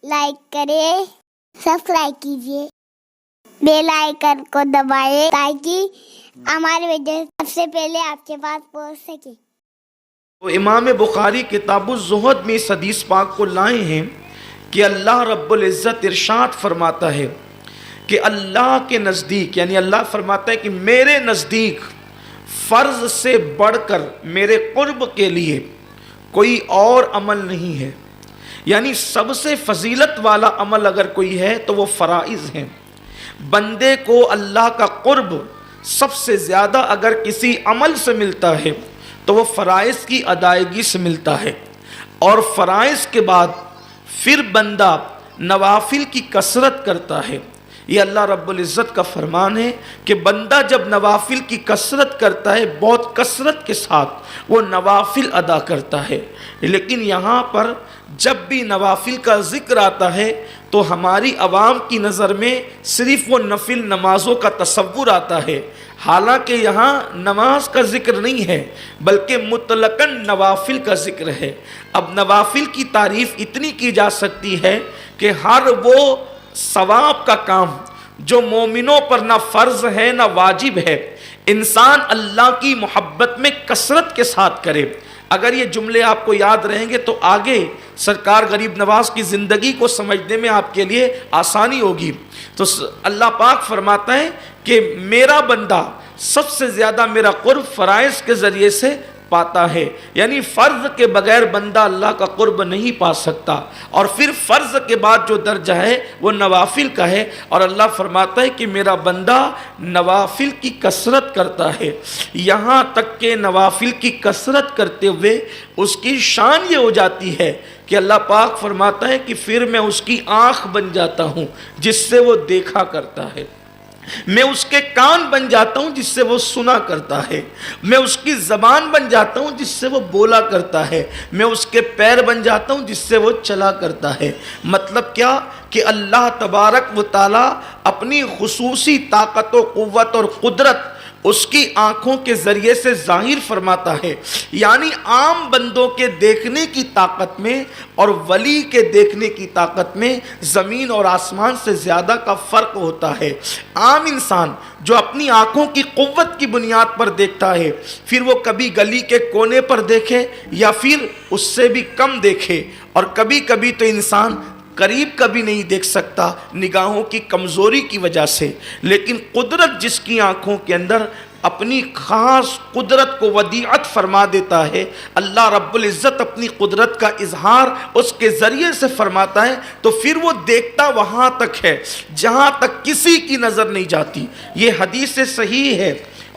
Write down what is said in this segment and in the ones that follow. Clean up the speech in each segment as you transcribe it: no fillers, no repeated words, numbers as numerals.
Like کریں، subscribe کیجیے، bell icon کو دبائیں تاکہ ہماری ویڈیو سب سے پہلے آپ کے پاس پہنچ سکے۔ تو امام بخاری کتاب الزہد میں اس حدیث پاک کو لائے ہیں کہ اللہ رب العزت ارشاد فرماتا ہے کہ اللہ کے نزدیک، یعنی اللہ فرماتا ہے کہ میرے نزدیک فرض سے بڑھ کر میرے قرب کے لیے کوئی اور عمل نہیں ہے۔ یعنی سب سے فضیلت والا عمل اگر کوئی ہے تو وہ فرائض ہیں۔ بندے کو اللہ کا قرب سب سے زیادہ اگر کسی عمل سے ملتا ہے تو وہ فرائض کی ادائیگی سے ملتا ہے، اور فرائض کے بعد پھر بندہ نوافل کی کثرت کرتا ہے۔ یہ اللہ رب العزت کا فرمان ہے کہ بندہ جب نوافل کی کثرت کرتا ہے، بہت کثرت کے ساتھ وہ نوافل ادا کرتا ہے۔ لیکن یہاں پر جب بھی نوافل کا ذکر آتا ہے تو ہماری عوام کی نظر میں صرف وہ نفل نمازوں کا تصور آتا ہے، حالانکہ یہاں نماز کا ذکر نہیں ہے بلکہ مطلقاً نوافل کا ذکر ہے۔ اب نوافل کی تعریف اتنی کی جا سکتی ہے کہ ہر وہ ثواب کا کام جو مومنوں پر نہ فرض ہے نہ واجب ہے، انسان اللہ کی محبت میں کثرت کے ساتھ کرے۔ اگر یہ جملے آپ کو یاد رہیں گے تو آگے سرکار غریب نواز کی زندگی کو سمجھنے میں آپ کے لیے آسانی ہوگی۔ تو اللہ پاک فرماتا ہے کہ میرا بندہ سب سے زیادہ میرا قرب فرائض کے ذریعے سے پاتا ہے، یعنی فرض کے بغیر بندہ اللہ کا قرب نہیں پا سکتا، اور پھر فرض کے بعد جو درجہ ہے وہ نوافل کا ہے، اور اللہ فرماتا ہے کہ میرا بندہ نوافل کی کثرت کرتا ہے۔ یہاں تک کہ نوافل کی کثرت کرتے ہوئے اس کی شان یہ ہو جاتی ہے کہ اللہ پاک فرماتا ہے کہ پھر میں اس کی آنکھ بن جاتا ہوں جس سے وہ دیکھا کرتا ہے، میں اس کے کان بن جاتا ہوں جس سے وہ سنا کرتا ہے، میں اس کی زبان بن جاتا ہوں جس سے وہ بولا کرتا ہے، میں اس کے پیر بن جاتا ہوں جس سے وہ چلا کرتا ہے۔ مطلب کیا کہ اللہ تبارک و تعالی اپنی خصوصی طاقت و قوت اور قدرت اس کی آنکھوں کے ذریعے سے ظاہر فرماتا ہے۔ یعنی عام بندوں کے دیکھنے کی طاقت میں اور ولی کے دیکھنے کی طاقت میں زمین اور آسمان سے زیادہ کا فرق ہوتا ہے۔ عام انسان جو اپنی آنکھوں کی قوت کی بنیاد پر دیکھتا ہے، پھر وہ کبھی گلی کے کونے پر دیکھے یا پھر اس سے بھی کم دیکھے، اور کبھی کبھی تو انسان قریب کبھی نہیں دیکھ سکتا نگاہوں کی کمزوری کی وجہ سے، لیکن قدرت جس کی آنکھوں کے اندر اپنی خاص قدرت کو ودیعت فرما دیتا ہے، اللہ رب العزت اپنی قدرت کا اظہار اس کے ذریعے سے فرماتا ہے، تو پھر وہ دیکھتا وہاں تک ہے جہاں تک کسی کی نظر نہیں جاتی۔ یہ حدیث صحیح ہے،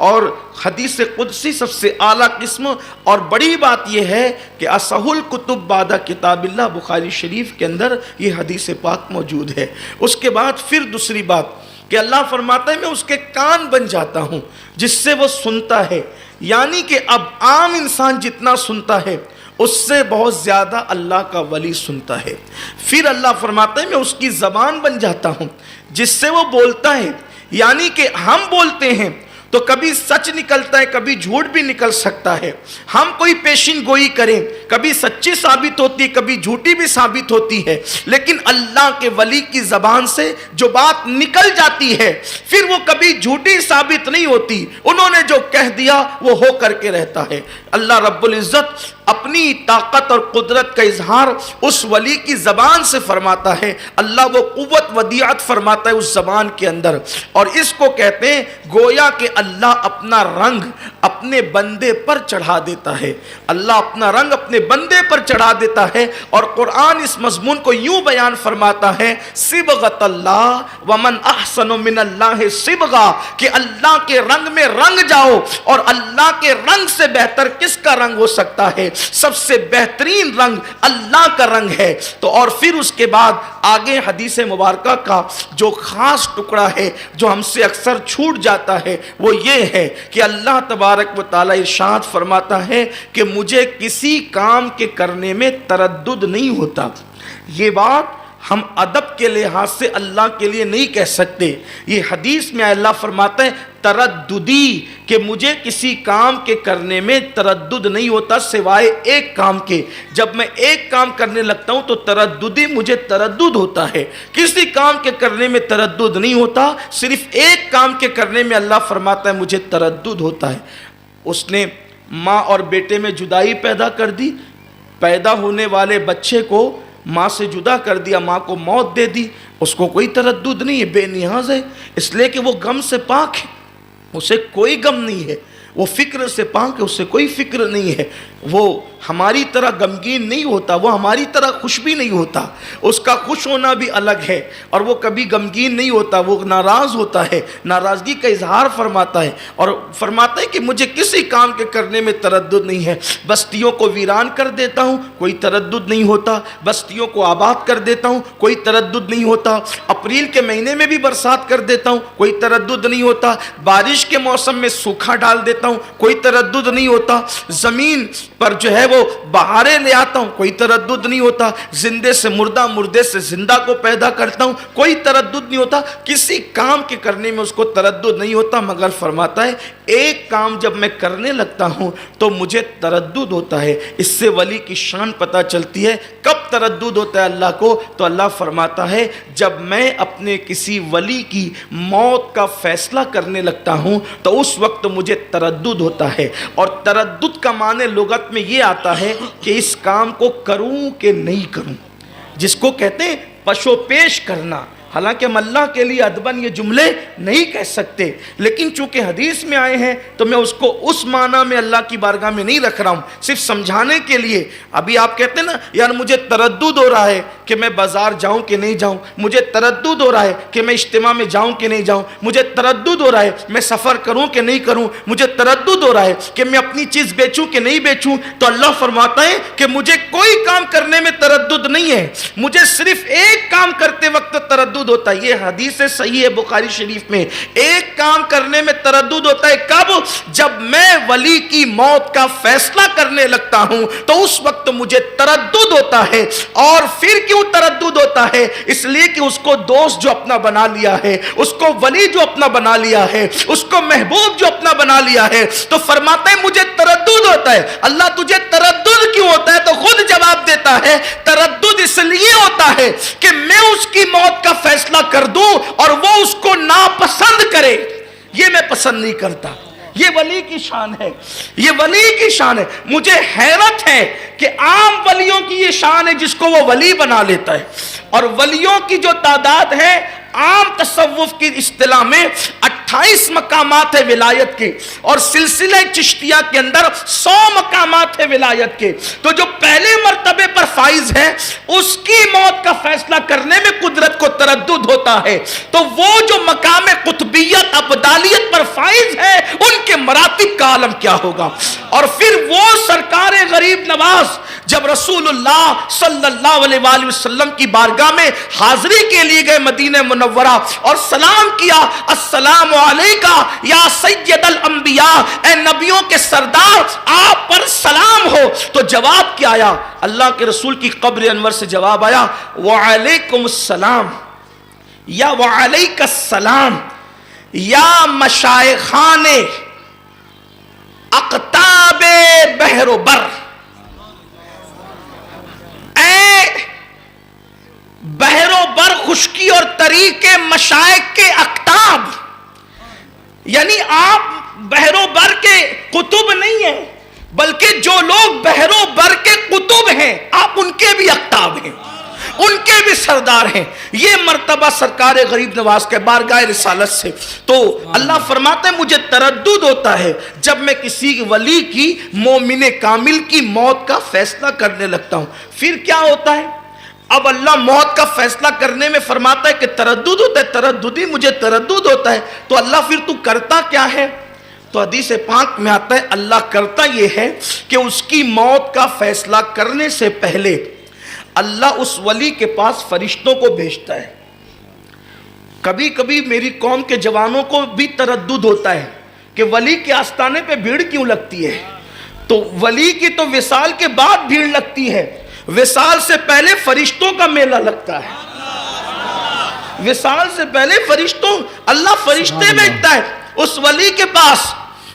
اور حدیث قدسی سب سے اعلیٰ قسم، اور بڑی بات یہ ہے کہ اصح الکتب بعد کتاب اللہ، بخاری شریف کے اندر یہ حدیث پاک موجود ہے۔ اس کے بعد پھر دوسری بات کہ اللہ فرماتا ہے میں اس کے کان بن جاتا ہوں جس سے وہ سنتا ہے، یعنی کہ اب عام انسان جتنا سنتا ہے اس سے بہت زیادہ اللہ کا ولی سنتا ہے۔ پھر اللہ فرماتا ہے میں اس کی زبان بن جاتا ہوں جس سے وہ بولتا ہے، یعنی کہ ہم بولتے ہیں تو کبھی سچ نکلتا ہے، کبھی جھوٹ بھی نکل سکتا ہے۔ ہم کوئی پیشین گوئی کریں، کبھی سچی ثابت ہوتی ہے، کبھی جھوٹی بھی ثابت ہوتی ہے، لیکن اللہ کے ولی کی زبان سے جو بات نکل جاتی ہے پھر وہ کبھی جھوٹی ثابت نہیں ہوتی، انہوں نے جو کہہ دیا وہ ہو کر کے رہتا ہے۔ اللہ رب العزت اپنی طاقت اور قدرت کا اظہار اس ولی کی زبان سے فرماتا ہے، اللہ وہ قوت ودیعت فرماتا ہے اس زبان کے اندر، اور اس کو کہتے ہیں گویا کہ اللہ اپنا رنگ اپنے بندے پر چڑھا دیتا ہے۔ اللہ اپنا رنگ اپنے بندے پر چڑھا دیتا ہے، اور قرآن اس مضمون کو یوں بیان فرماتا ہے صبغۃ اللہ ومن احسن من اللہ صبغہ، کہ اللہ کے رنگ میں رنگ جاؤ، اور اللہ کے رنگ سے بہتر کس کا رنگ ہو سکتا ہے؟ سب سے بہترین رنگ اللہ کا رنگ ہے۔ تو اور پھر اس کے بعد آگے حدیث مبارکہ کا جو خاص ٹکڑا ہے جو ہم سے اکثر چھوٹ جاتا ہے وہ یہ ہے کہ اللہ تبارک و تعالی ارشاد فرماتا ہے کہ مجھے کسی کام کے کرنے میں تردد نہیں ہوتا۔ یہ بات ہم ادب کے لحاظ سے اللہ کے لیے نہیں کہہ سکتے. یہ حدیث میں اللہ فرماتا ہے ترددی، کہ مجھے کسی کام کے کرنے میں تردد نہیں ہوتا سوائے ایک کام کے. جب میں ایک کام کرنے لگتا ہوں تو ترددی مجھے تردد ہوتا ہے. کسی کام کے کرنے میں تردد نہیں ہوتا، صرف ایک کام کے کرنے میں اللہ فرماتا ہے مجھے تردد ہوتا ہے. اس نے ماں اور بیٹے میں جدائی پیدا کر دی، پیدا ہونے والے بچے کو ماں سے جدا کر دیا، ماں کو موت دے دی. اس کو کوئی تردد نہیں ہے، بے نیاز ہے، اس لیے کہ وہ غم سے پاک ہے، اسے کوئی غم نہیں ہے. وہ فکر سے پاک ہے، اسے کوئی فکر نہیں ہے. وہ ہماری طرح غمگین نہیں ہوتا، وہ ہماری طرح خوش بھی نہیں ہوتا. اس کا خوش ہونا بھی الگ ہے، اور وہ کبھی غمگین نہیں ہوتا، وہ ناراض ہوتا ہے، ناراضگی کا اظہار فرماتا ہے، اور فرماتا ہے کہ مجھے کسی کام کے کرنے میں تردد نہیں ہے. بستیوں کو ویران کر دیتا ہوں، کوئی تردد نہیں ہوتا. بستیوں کو آباد کر دیتا ہوں، کوئی تردد نہیں ہوتا. اپریل کے مہینے میں بھی برسات کر دیتا ہوں، کوئی تردد نہیں ہوتا. بارش کے موسم میں سوکھا ڈال دیتا ہوں، کوئی تردد نہیں ہوتا. زمین پر جو ہے وہ بہاریں لے آتا ہوں، کوئی تردد نہیں ہوتا. زندے سے مردہ، مردے سے زندہ کو پیدا کرتا ہوں، کوئی تردد نہیں ہوتا. کسی کام کے کرنے میں اس کو تردد نہیں ہوتا، مگر فرماتا ہے ایک کام جب میں کرنے لگتا ہوں تو مجھے تردد ہوتا ہے. اس سے ولی کی شان پتہ چلتی ہے. کب تردد ہوتا ہے اللہ کو؟ تو اللہ فرماتا ہے جب میں اپنے کسی ولی کی موت کا فیصلہ کرنے لگتا ہوں تو اس وقت مجھے تردد ہوتا ہے. اور تردد کا معنی لغت میں یہ آتا ہے کہ اس کام کو کروں کہ نہیں کروں، جس کو کہتے ہیں پشو پیش کرنا. حالانکہ ہم اللہ کے لیے ادباً یہ جملے نہیں کہہ سکتے، لیکن چونکہ حدیث میں آئے ہیں تو میں اس کو اس معنی میں اللہ کی بارگاہ میں نہیں رکھ رہا ہوں، صرف سمجھانے کے لیے. ابھی آپ کہتے ہیں نا یار مجھے تردد ہو رہا ہے کہ میں بازار جاؤں کہ نہیں جاؤں، مجھے تردد ہو رہا ہے کہ میں اجتماع میں جاؤں کہ نہیں جاؤں، مجھے تردد ہو رہا ہے میں سفر کروں کہ نہیں کروں، مجھے تردد ہو رہا ہے کہ میں اپنی چیز بیچوں کہ نہیں بیچوں. تو اللہ فرماتا ہے کہ مجھے کوئی کام کرنے میں تردد نہیں ہے، مجھے صرف ایک کام کرتے وقت تردد ہوتا ہے. یہ حدیث صحیح ہے بخاری شریف میں. ایک کام کرنے میں تردد ہوتا ہے کب؟ جب میں ولی کی موت کا فیصلہ کرنے لگتا ہوں تو اس وقت مجھے تردد ہوتا ہے. اور پھر کیوں تردد ہوتا ہے؟ اس لیے کہ اس کو دوست جو اپنا بنا لیا ہے، اس کو ولی جو اپنا بنا لیا ہے، اس کو محبوب جو اپنا بنا لیا ہے، تو فرماتا ہے مجھے تردد ہوتا ہے. اللہ تجھے تردد کیوں ہوتا ہے؟ تو خود جواب دیتا ہے تردد اس لیے ہوتا ہے کہ میں اس کی موت کا فیصلہ کر دوں اور وہ اس کو ناپسند کرے. یہ میں پسند نہیں کرتا. یہ ولی کی شان ہے، یہ ولی کی شان ہے. مجھے حیرت ہے کہ عام ولیوں کی یہ شان ہے جس کو وہ ولی بنا لیتا ہے. اور ولیوں کی جو تعداد ہے عام تصوف کی اصطلاح میں 28 مقامات ہے ولایت کے، اور سلسلہ چشتیہ کے اندر 100 مقامات ہے ولایت کے. تو جو پہلے مرتبے پر فائز ہے اس کی موت کا فیصلہ کرنے میں قدرت کو تردد ہوتا ہے. تو وہ جو مقام قطبیت ابدالیت پر فائز ہے ان کے مراتب کا عالم کیا ہوگا. اور پھر وہ سرکار غریب نواز جب رسول اللہ صلی اللہ علیہ وآلہ وسلم کی بارگاہ میں حاضری کے لیے گئے مدینہ منورہ اور سلام کیا، السلام علیکہ یا سید الانبیاء، اے نبیوں کے سردار آپ پر سلام ہو. تو جواب کیا آیا؟ اللہ کے رسول کی قبر انور سے جواب آیا وعلیکم السلام یا وعلیک السلام یا مشائخان اقطاب بحر و بر. اے بحر و بر خشکی اور تری کے مشائخ کے اقطاب، یعنی آپ بحر و بر کے قطب نہیں ہیں بلکہ جو لوگ بحر و بر کے قطب ہیں آپ ان کے بھی اقطاب ہیں، ان کے بھی سردار ہیں. یہ مرتبہ سرکار غریب نواز کے بارگاہ رسالت سے. تو اللہ فرماتا ہے مجھے تردد ہوتا ہے جب میں کسی ولی کی مومن کامل کی موت کا فیصلہ کرنے لگتا ہوں. پھر کیا ہوتا ہے؟ اب اللہ موت کا فیصلہ کرنے میں فرماتا ہے کہ تردد ہوتا ہے، ترددی مجھے تردد ہوتا ہے. تو اللہ پھر تو کرتا کیا ہے؟ تو حدیث پاک میں آتا ہے اللہ کرتا یہ ہے کہ اس کی موت کا فیصلہ کرنے سے پہلے اللہ اس ولی کے پاس فرشتوں کو بھیجتا ہے. کبھی کبھی میری قوم کے جوانوں کو بھی تردد ہوتا ہے کہ ولی کے آستانے پہ بھیڑ کیوں لگتی ہے. تو ولی کی تو وصال کے بعد بھیڑ لگتی ہے، وصال سے پہلے فرشتوں کا میلہ لگتا ہے. وصال سے پہلے فرشتوں اللہ فرشتے بھیجتا ہے اس ولی کے پاس،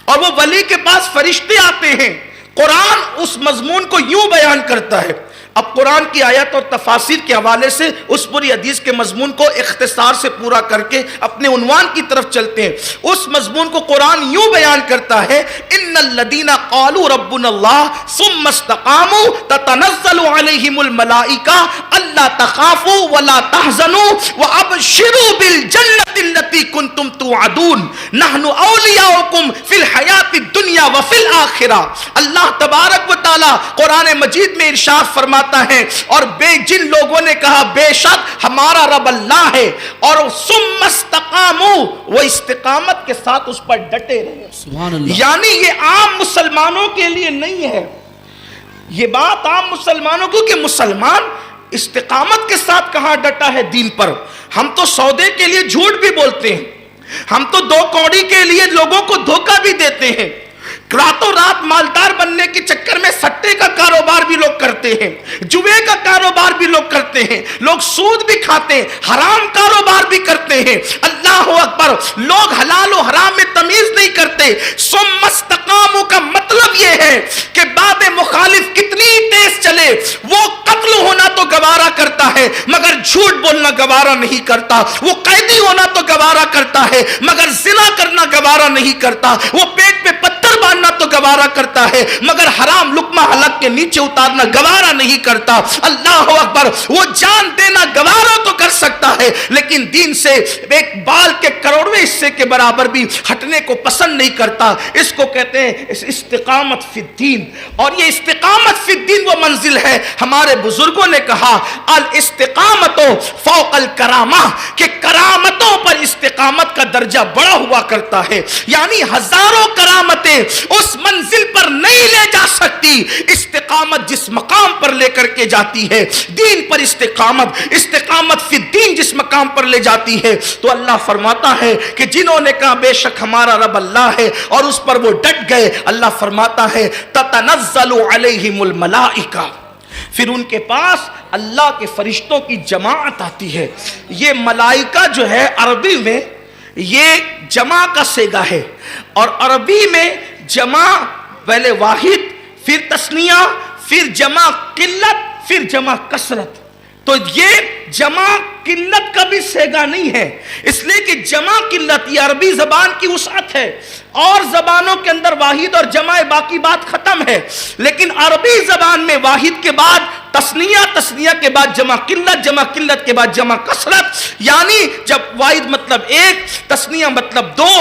اور وہ ولی کے پاس فرشتے آتے ہیں۔ قرآن اس مضمون کو یوں بیان کرتا ہے۔ اب قرآن کی آیت اور تفاسیر کے حوالے سے اس پوری حدیث کے مضمون کو اختصار سے پورا کر کے اپنے عنوان کی طرف چلتے ہیں۔ اس مضمون کو قرآن یوں بیان کرتا ہے، ان الذین قالوا ربنا اللہ ثم استقاموا تتنزل علیہم الملائکہ الا تخافوا ولا تحزنوا وابشروا بالجنۃ التي کنتم توعدون نحن اولیاؤکم فی الحیاۃ الدنیا وفی الآخرہ۔ اللہ تبارک و تعالی قرآن مجید میں ارشاد فرماتا ہے، اور جن لوگوں نے کہا بے شک ہمارا رب اللہ ہے، اور ثم استقاموا، وہ استقامت کے ساتھ اس پر ڈٹے رہے۔ سبحان اللہ۔ یعنی یہ عام مسلمانوں کے لیے نہیں ہے، یہ بات عام مسلمانوں کو کہ مسلمان استقامت کے ساتھ کہاں ڈٹا ہے دین پر۔ ہم تو سودے کے لیے جھوٹ بھی بولتے ہیں، ہم تو دو کوڑی کے لیے لوگوں کو دھوکہ بھی دیتے ہیں، راتوں رات مالدار بننے کے چکر میں سٹے کا کاروبار بھی لوگ کرتے ہیں، جوے کا کاروبار بھی لوگ کرتے ہیں، لوگ سود بھی کھاتے ہیں، حرام کاروبار بھی کرتے ہیں۔ اللہ اکبر، لوگ حلال و حرام میں تمیز نہیں کرتے۔ ثم استقاموا کا مطلب یہ ہے کہ باب مخالف کتنی تیز چلے، وہ قتل ہونا تو گوارا کرتا ہے مگر جھوٹ بولنا گوارا نہیں کرتا، وہ قیدی ہونا تو گوارا کرتا ہے مگر زنا کرنا گوارا نہیں کرتا، وہ پیٹ پہ پتھر باندھنا تو گوارا کرتا ہے مگر حرام لقمہ حلق کے نیچے اتارنا گوارا نہیں کرتا۔ اللہ اکبر، وہ جان دینا گوارا تو کر سکتا ہے لیکن دین سے ایک بال کے کروڑویں حصے کے برابر بھی ہٹنے کو پسند نہیں کرتا۔ اس کو کہتے ہیں استقامت فی الدین، اور یہ استقامت فی الدین وہ منزل ہے۔ ہمارے بزرگوں نے کہا الاستقامت فوق الکرامہ، کہ کرامتوں پر استقامت کا درجہ بڑا ہوا کرتا ہے، یعنی ہزاروں کرامتیں اس منزل پر نہیں لے جا سکتی، استقامت جس مقام پر لے کر کے جاتی ہے، دین پر استقامت، استقامت فی الدین جس مقام پر لے جاتی ہے۔ تو اللہ فرماتا ہے کہ جنہوں نے کہا بے شک ہمارا رب اللہ ہے اور اس پر وہ ڈٹ گئے، اللہ فرماتا ہے تتنزل علیہم الملائکہ، پھر ان کے پاس اللہ کے فرشتوں کی جماعت آتی ہے۔ یہ ملائکہ جو ہے عربی میں یہ جمع کا صیغہ ہے، اور عربی میں جمع پہلے واحد، پھر تثنیہ، پھر جمع قلت، پھر جمع کثرت۔ تو یہ جمع قلت کا بھی صیغہ نہیں ہے، اس لیے کہ جمع قلت یہ عربی زبان کی وسعت ہے، اور زبانوں کے اندر واحد اور جمع باقی بات ختم ہے، لیکن عربی زبان میں واحد کے بعد تثنیہ، تثنیہ کے بعد جمع قلت، جمع قلت کے بعد جمع کثرت، یعنی جب واحد مطلب ایک، تثنیہ مطلب دو،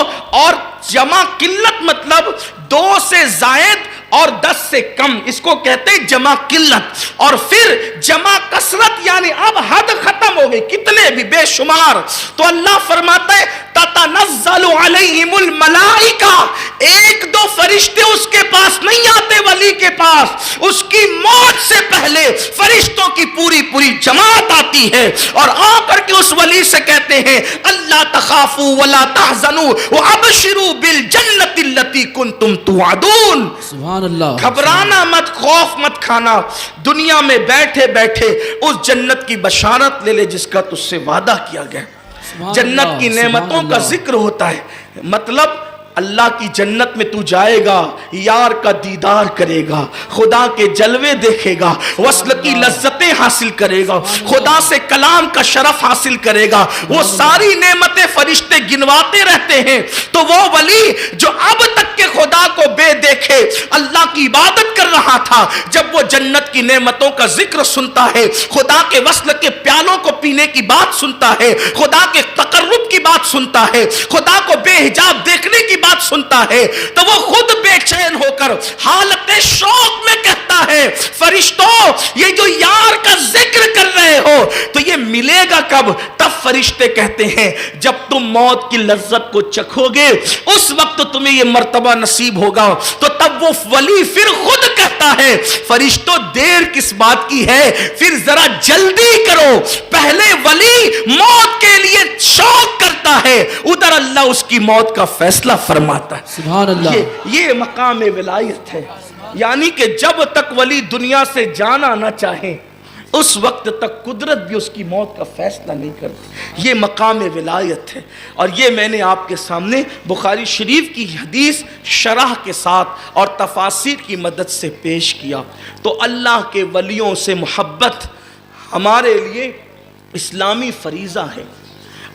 اور جمع قلت مطلب دو سے زائد اور 10 سے کم، اس کو کہتے ہیں جمع قلت۔ اور پھر جمع کثرت یعنی اب حد ختم ہو گئی، کتنے بھی بے شمار۔ تو اللہ فرماتا ہے تتنزل علیہم الملائکہ، ایک دو فرشتے اس کے پاس نہیں آتے، ولی کے پاس اس کی موت سے پہلے فرشتوں کی پوری پوری جماعت آتی ہے، اور آ کر کے اس ولی سے کہتے ہیں اللہ تخافوا ولا تحزنوا وابشروا بالجنۃ التي کنتم توعدون۔ سبحان اللہ۔ گھبرانا مت، خوف مت کھانا، دنیا میں بیٹھے بیٹھے اس جنت کی بشارت لے لے جس کا تجھ سے وعدہ کیا گیا۔ جنت کی نعمتوں کا ذکر ہوتا ہے، مطلب اللہ کی جنت میں تو جائے گا، یار کا دیدار کرے گا، خدا کے جلوے دیکھے گا، وصل کی لذتیں حاصل کرے گا، خدا سے کلام کا شرف حاصل کرے گا، وہ ساری نعمتیں فرشتے گنواتے رہتے ہیں۔ تو وہ ولی جو اب تک کے خدا کو بے دیکھے اللہ کی عبادت کر رہا تھا، جب وہ جنت کی نعمتوں کا ذکر سنتا ہے، خدا کے وصل کے پیالوں کو پینے کی بات سنتا ہے، خدا کے تقرب کی بات سنتا ہے، خدا کو بے حجاب دیکھنے کی بات سنتا ہے، تو وہ خود بے چین ہو کر حالت شوق میں کہتا ہے فرشتوں یہ جو یار کا ذکر کر رہے ہو تو یہ ملے گا کب؟ تب فرشتے کہتے ہیں جب تم موت کی لذت کو چکھو گے اس وقت تمہیں یہ مرتبہ نصیب ہوگا۔ تو تب وہ ولی پھر خود کہتا ہے فرشتوں دیر کس بات کی ہے، پھر ذرا جلدی کرو۔ پہلے ولی موت کے لیے شوق کرتا ہے، ادھر اللہ اس کی موت کا فیصلہ فرماتا ہے۔ سبحان اللہ۔ یہ مقام ولایت ہے، یعنی کہ جب تک ولی دنیا سے جانا نہ چاہے اس وقت تک قدرت بھی اس کی موت کا فیصلہ نہیں کرتی. یہ مقام ولایت ہے. اور یہ میں نے آپ کے سامنے بخاری شریف کی حدیث شرح کے ساتھ اور تفاسیر کی مدد سے پیش کیا. تو اللہ کے ولیوں سے محبت ہمارے لیے اسلامی فریضہ ہے.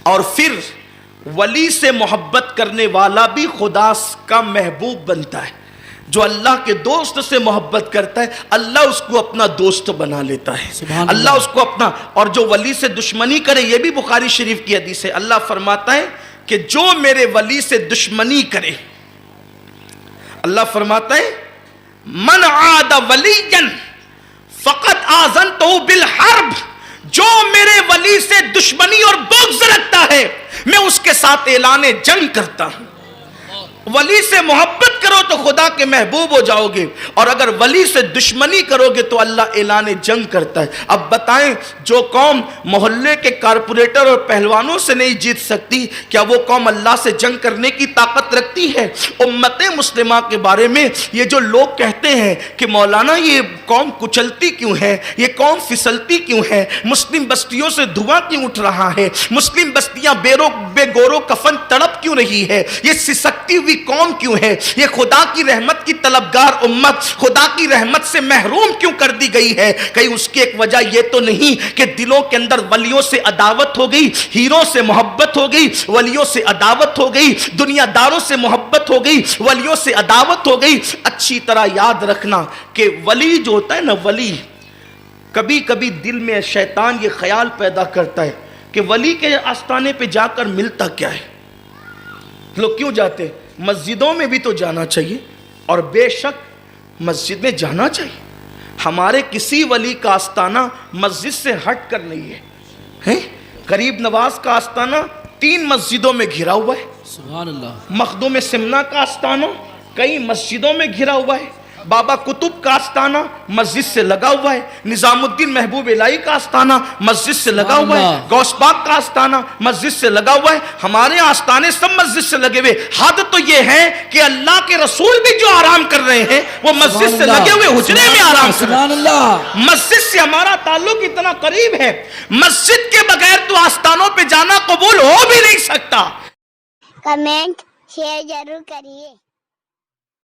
اور پھر ولی سے محبت کرنے والا بھی خدا کا محبوب بنتا ہے. جو اللہ کے دوست سے محبت کرتا ہے اللہ اس کو اپنا دوست بنا لیتا ہے. اللہ اس کو اپنا. اور جو ولی سے دشمنی کرے, یہ بھی بخاری شریف کی حدیث ہے, اللہ فرماتا ہے کہ جو میرے ولی سے دشمنی کرے, اللہ فرماتا ہے من عاد ولیا فقد آذنتہ بالحرب, جو میرے ولی سے دشمنی اور بغض رکھتا ہے میں اس کے ساتھ اعلان جنگ کرتا ہوں. ولی سے محبت کرو تو خدا کے محبوب ہو جاؤ گے, اور اگر ولی سے دشمنی کرو گے تو اللہ اعلان جنگ کرتا ہے. اب بتائیں, جو قوم محلے کے کارپوریٹر اور پہلوانوں سے نہیں جیت سکتی, کیا وہ قوم اللہ سے جنگ کرنے کی طاقت رکھتی ہے؟ امت مسلمہ کے بارے میں یہ جو لوگ کہتے ہیں کہ مولانا یہ قوم کچلتی کیوں ہے, یہ قوم پھسلتی کیوں ہے, مسلم بستیوں سے دھواں کیوں اٹھ رہا ہے, مسلم بستیاں بے گورو کفن تڑپ کیوں رہی ہے, یہ سسکتی ہوئی قوم کیوں ہے, یہ خدا کی رحمت کی طلبگار امت خدا کی رحمت سے محروم کیوں کر دی گئی ہے؟ کہیں اس کی ایک وجہ یہ تو نہیں کہ دلوں کے اندر ولیوں سے عداوت ہو گئی, ہیروں سے محبت ہو گئی, ولیوں سے عداوت ہو گئی, دنیا داروں سے محبت ہو گئی, ولیوں سے عداوت ہو گئی. اچھی طرح یاد رکھنا کہ ولی جو ہوتا ہے نا, ولی کبھی کبھی دل میں شیطان یہ خیال پیدا کرتا ہے کہ ولی کے آستانے پہ جا کر ملتا کیا ہے. لوگ کیوں جاتے؟ مسجدوں میں بھی تو جانا چاہیے, اور بے شک مسجد میں جانا چاہیے. ہمارے کسی ولی کا آستانہ مسجد سے ہٹ کر نہیں ہے. غریب نواز کا آستانہ 3 مسجدوں میں گھرا ہوا ہے. سبحان اللہ. مخدوم سمنا کا آستانہ کئی مسجدوں میں گھرا ہوا ہے. بابا قطب کا آستانہ مسجد سے لگا ہوا ہے. نظام الدین محبوب الہی کا آستانہ مسجد سے لگا ہوا ہے. غوث پاک کا آستانہ مسجد سے لگا ہوا ہے. ہمارے آستانے سب مسجد سے لگے ہوئے. حد تو یہ ہے کہ اللہ کے رسول بھی جو آرام کر رہے ہیں وہ مسجد سے لگے ہوئے حجرے میں آرام کر رہے ہیں. مسجد سے ہمارا تعلق اتنا قریب ہے, مسجد کے بغیر تو آستانوں پہ جانا قبول ہو بھی نہیں سکتا. کمنٹ شیئر ضرور کریے.